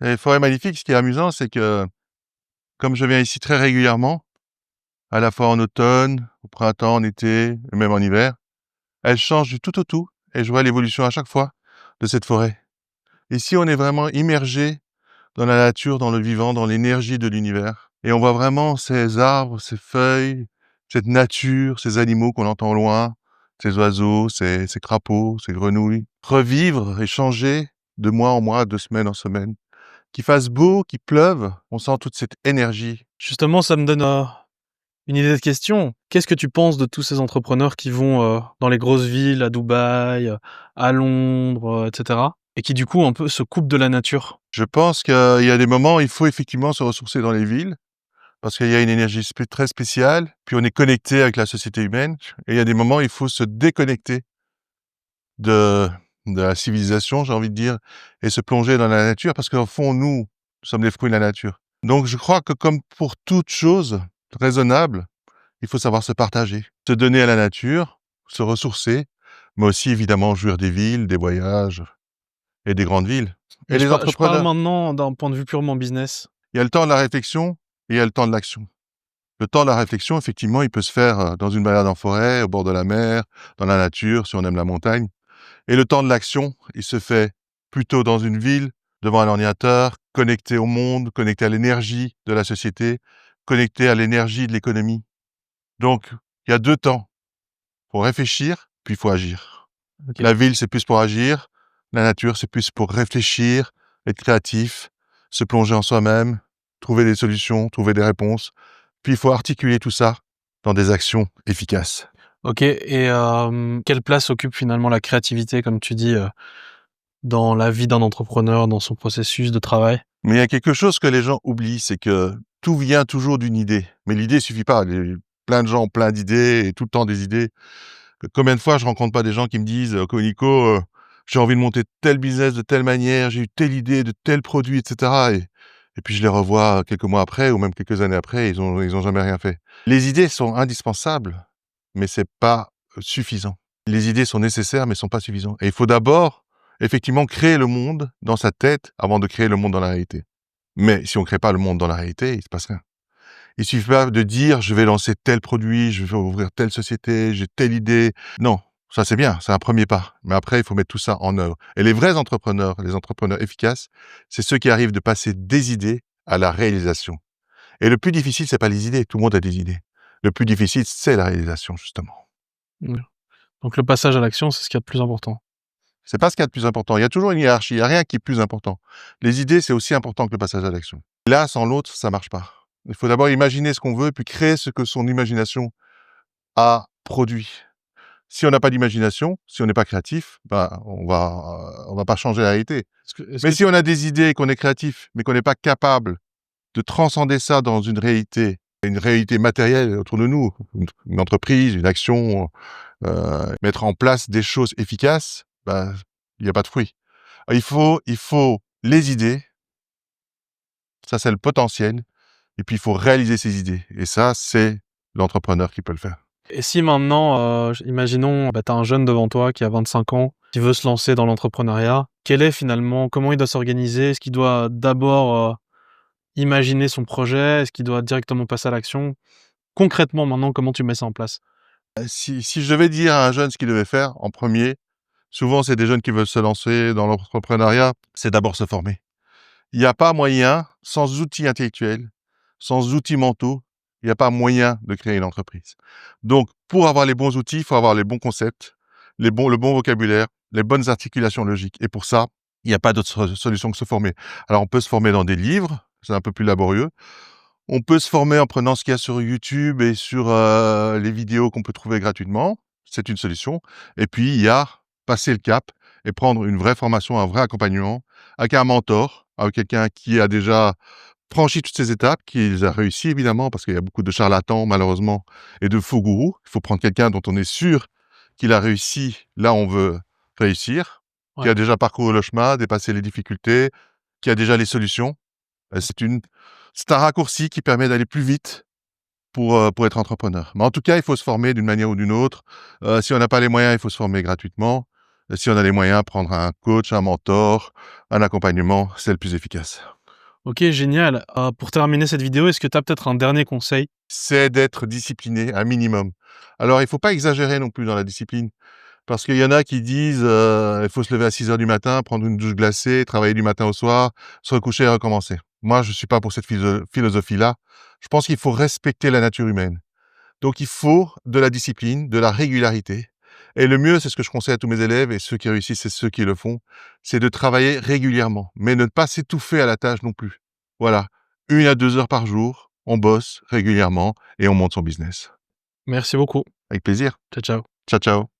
Et les forêts magnifiques, ce qui est amusant, c'est que comme je viens ici très régulièrement, à la fois en automne, au printemps, en été et même en hiver, elles changent du tout au tout et je vois l'évolution à chaque fois de cette forêt. Ici, on est vraiment immergé dans la nature, dans le vivant, dans l'énergie de l'univers et on voit vraiment ces arbres, ces feuilles, cette nature, ces animaux qu'on entend au loin, ces oiseaux, ces crapauds, ces grenouilles, revivre et changer de mois en mois, de semaine en semaine. Qu'il fasse beau, qu'il pleuve, on sent toute cette énergie. Justement, ça me donne une idée de question. Qu'est-ce que tu penses de tous ces entrepreneurs qui vont dans les grosses villes, à Dubaï, à Londres, etc. et qui du coup un peu se coupent de la nature? Je pense qu'il y a des moments où il faut effectivement se ressourcer dans les villes, parce qu'il y a une énergie très spéciale, puis on est connecté avec la société humaine, et il y a des moments où il faut se déconnecter de, de la civilisation, j'ai envie de dire, et se plonger dans la nature, parce qu'au fond, nous sommes les fruits de la nature. Donc je crois que comme pour toute chose raisonnable, il faut savoir se partager, se donner à la nature, se ressourcer, mais aussi évidemment jouir des villes, des voyages et des grandes villes. Et Mais les je parle entrepreneurs, maintenant d'un point de vue purement business. il y a le temps de la réflexion et il y a le temps de l'action. Le temps de la réflexion, effectivement, il peut se faire dans une balade en forêt, au bord de la mer, dans la nature, si on aime la montagne. Et le temps de l'action, il se fait plutôt dans une ville, devant un ordinateur, connecté au monde, connecté à l'énergie de la société, connecté à l'énergie de l'économie. Donc, il y a 2 temps. Faut réfléchir, puis il faut agir. Ok. La ville, c'est plus pour agir. La nature, c'est plus pour réfléchir, être créatif, se plonger en soi-même, trouver des solutions, trouver des réponses. Puis il faut articuler tout ça dans des actions efficaces. Ok, et quelle place occupe finalement la créativité, comme tu dis, dans la vie d'un entrepreneur, dans son processus de travail? Mais il y a quelque chose que les gens oublient, c'est que tout vient toujours d'une idée. Mais l'idée suffit pas. Plein de gens ont plein d'idées et tout le temps des idées. Combien de fois je rencontre pas des gens qui me disent, Nico, j'ai envie de monter tel business de telle manière, j'ai eu telle idée de tel produit, etc. Et puis je les revois quelques mois après ou même quelques années après, ils ont jamais rien fait. Les idées sont indispensables, mais c'est pas suffisant. Les idées sont nécessaires, mais sont pas suffisantes. Et il faut d'abord, effectivement, créer le monde dans sa tête avant de créer le monde dans la réalité. Mais si on crée pas le monde dans la réalité, il se passe rien. Il suffit pas de dire: «Je vais lancer tel produit, je vais ouvrir telle société, j'ai telle idée». Non, ça c'est bien, c'est un premier pas. Mais après, il faut mettre tout ça en œuvre. Et les vrais entrepreneurs, les entrepreneurs efficaces, c'est ceux qui arrivent de passer des idées à la réalisation. Et le plus difficile, c'est pas les idées, tout le monde a des idées. Le plus difficile, c'est la réalisation, justement. Mmh. Donc le passage à l'action, c'est ce qu'il y a de plus important. C'est pas ce qu'il y a de plus important. Il y a toujours une hiérarchie, il y a rien qui est plus important. Les idées, c'est aussi important que le passage à l'action. L'un sans l'autre, ça marche pas. Il faut d'abord imaginer ce qu'on veut, puis créer ce que son imagination a produit. Si on n'a pas d'imagination, si on n'est pas créatif, bah, on va pas changer la réalité. Est-ce Mais que si on a des idées, qu'on est créatif, mais qu'on n'est pas capable de transcender ça dans une réalité matérielle autour de nous, une entreprise, une action, mettre en place des choses efficaces, bah, il y a pas de fruit. Il faut les idées, ça c'est le potentiel, et puis il faut réaliser ces idées. Et ça, c'est l'entrepreneur qui peut le faire. et si maintenant, imaginons, bah, tu as un jeune devant toi qui a 25 ans, qui veut se lancer dans l'entrepreneuriat, quel est finalement comment il doit s'organiser? Est-ce qu'il doit d'abord, imaginer son projet? Est-ce qu'il doit directement passer à l'action? Concrètement maintenant, comment tu mets ça en place? Si je devais dire à un jeune ce qu'il devait faire en premier, souvent c'est des jeunes qui veulent se lancer dans l'entrepreneuriat, c'est d'abord se former. Il y a pas moyen, sans outils intellectuels, sans outils mentaux, il y a pas moyen de créer une entreprise. Donc pour avoir les bons outils, il faut avoir les bons concepts, le bon vocabulaire, les bonnes articulations logiques et pour ça, il y a pas d'autre solution que se former. Alors on peut se former dans des livres, c'est un peu plus laborieux. On peut se former en prenant ce qu'il y a sur YouTube et sur, les vidéos qu'on peut trouver gratuitement, c'est une solution. Et puis il y a passer le cap et prendre une vraie formation, un vrai accompagnement avec un mentor, avec quelqu'un qui a déjà franchi toutes ces étapes, qui les a réussi évidemment, parce qu'il y a beaucoup de charlatans malheureusement et de faux gourous. Il faut prendre quelqu'un dont on est sûr qu'il a réussi là où on veut réussir, qui Ouais. a déjà parcouru le chemin, dépassé les difficultés, qui a déjà les solutions. C'est un raccourci qui permet d'aller plus vite pour être entrepreneur. Mais en tout cas, il faut se former d'une manière ou d'une autre. Si on n'a pas les moyens, il faut se former gratuitement. Si on a les moyens, prendre un coach, un mentor, un accompagnement, c'est le plus efficace. OK, génial. Pour terminer cette vidéo, est-ce que tu as peut-être un dernier conseil? C'est d'être discipliné, un minimum. Alors il faut pas exagérer non plus dans la discipline, parce qu'il y en a qui disent, «Il faut se lever à 6 heures du matin, prendre une douche glacée, travailler du matin au soir, se recoucher et recommencer». Moi, je suis pas pour cette philosophie-là. Je pense qu'il faut respecter la nature humaine. Donc il faut de la discipline, de la régularité et le mieux, c'est ce que je conseille à tous mes élèves et ceux qui réussissent, c'est ceux qui le font, c'est de travailler régulièrement, mais ne pas s'étouffer à la tâche non plus. Voilà, 1 à 2 heures par jour, on bosse régulièrement et on monte son business. Merci beaucoup. Avec plaisir. Ciao, ciao. Ciao, ciao.